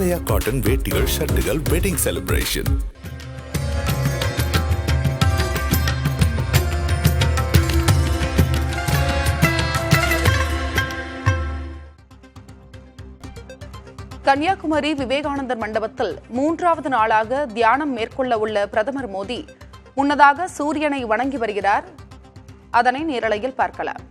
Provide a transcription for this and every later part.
ஆலயா cotton வேட்டிகள், ஷர்ட்டுகள், wedding celebration. Kanyakumari விவேகானந்தர் மண்டபத்தில் 3வது நாளாக தியானம் மேற்கொள்ள உள்ள பிரதமர் மோடி முன்னதாக சூரியனை வணங்கி வருகிறார். அதனை நேரலையில் பார்க்கலாம்.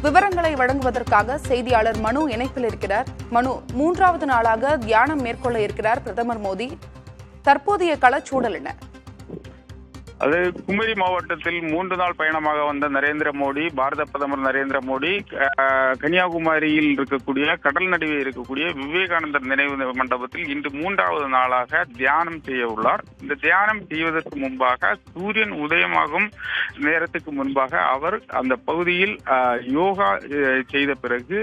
விவரங்களை வழங்குவதற்காக செய்தியாளர் மனு இணைப்பில் இருக்கிறார். மனு, 3வது நாளாக தியானம் மேற்கொள்ள இருக்கிறார் பிரதமர் மோடி. தற்போதைய களச்சூழல் என்ன? அது குமரி மாவட்டத்தில் 3 நாள் பயணமாக வந்த நரேந்திர மோடி, பாரத பிரதமர் நரேந்திர மோடி கன்னியாகுமரியில் இருக்கக்கூடிய கடல் நடுவே இருக்கக்கூடிய விவேகானந்தர் நினைவு மண்டபத்தில் இன்று 3வது நாளாக தியானம் செய்ய உள்ளார். இந்த தியானம் செய்வதற்கு முன்பாக சூரியன் உதயமாகும் நேரத்துக்கு முன்பாக அவர் அந்த பகுதியில் யோகா செய்த பிறகு,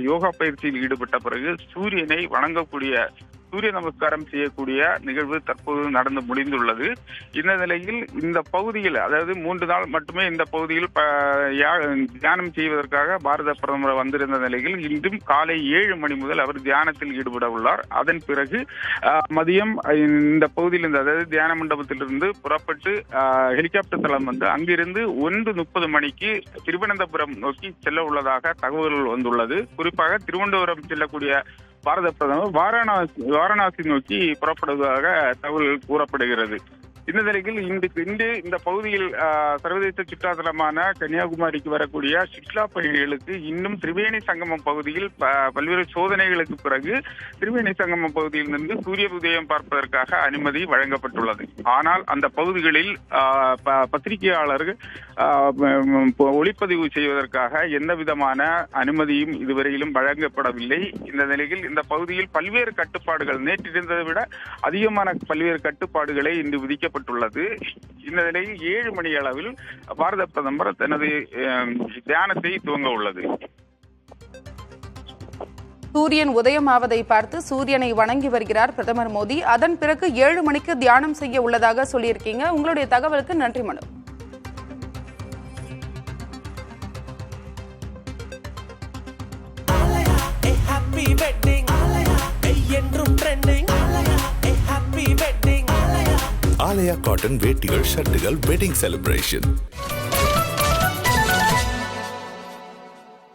யோகா பயிற்சியில் ஈடுபட்ட பிறகு சூரியனை வணங்கக்கூடிய சூரிய நமஸ்காரம் செய்யக்கூடிய நிகழ்வு தற்போது நடந்து முடிந்துள்ளது. இந்த நிலையில் இந்த பகுதியில், அதாவது 3 நாள் மட்டுமே இந்த பகுதியில் தியானம் செய்வதற்காக பாரத பிரதமர் வந்திருந்த நிலையில் இன்றும் காலை 7 மணி முதல் அவர் தியானத்தில் ஈடுபட உள்ளார். அதன் பிறகு மதியம் இந்த பகுதியில் அதாவது தியான மண்டபத்திலிருந்து புறப்பட்டு ஹெலிகாப்டர் தளம் வந்து அங்கிருந்து 1:30 மணிக்கு திருவனந்தபுரம் நோக்கி செல்ல உள்ளதாக தகவல்கள் வந்துள்ளது. குறிப்பாக திருவனந்தபுரம் செல்லக்கூடிய பாரத பிரதமர் வாரணாசி நோக்கி புறப்படுவதாக தகவல்கள் கூறப்படுகிறது. இந்த நிலையில் இன்று இந்த பகுதியில் சர்வதேச சுற்றுலாத்தலமான கன்னியாகுமரிக்கு வரக்கூடிய சுற்றுலா பயணிகளுக்கு இன்னும் திரிவேணி சங்கமம் பகுதியில் பல்வேறு சோதனைகளுக்கு பிறகு திரிவேணி சங்கமம் பகுதியில் இருந்து சூரிய உதயம் பார்ப்பதற்காக அனுமதி வழங்கப்பட்டுள்ளது. ஆனால் அந்த பகுதிகளில் பத்திரிகையாளர்கள் ஒளிப்பதிவு செய்வதற்காக எந்த விதமான அனுமதியும் இதுவரையிலும் வழங்கப்படவில்லை. இந்த நிலையில் இந்த பகுதியில் பல்வேறு கட்டுப்பாடுகள் நேற்றிருந்ததை விட அதிகமான பல்வேறு கட்டுப்பாடுகளை இன்று விதிக்கப்பட்டுள்ளது. இந்த நிலையில் 7 மணி அளவில் பாரத பிரதமர் தனது தியானத்தை துவங்க உள்ளது. சூரியன் உதயமாவதை பார்த்து சூரியனை வணங்கி வருகிறார் பிரதமர் மோடி. அதன் பிறகு 7 மணிக்கு தியானம் செய்ய உள்ளதாக சொல்லியிருக்கீங்க. உங்களுடைய தகவலுக்கு நன்றி மனு. ஆலயா காட்டன் வேட்டிகள், ஷர்ட்டுகள், வெட்டிங் செலிப்ரேஷன்.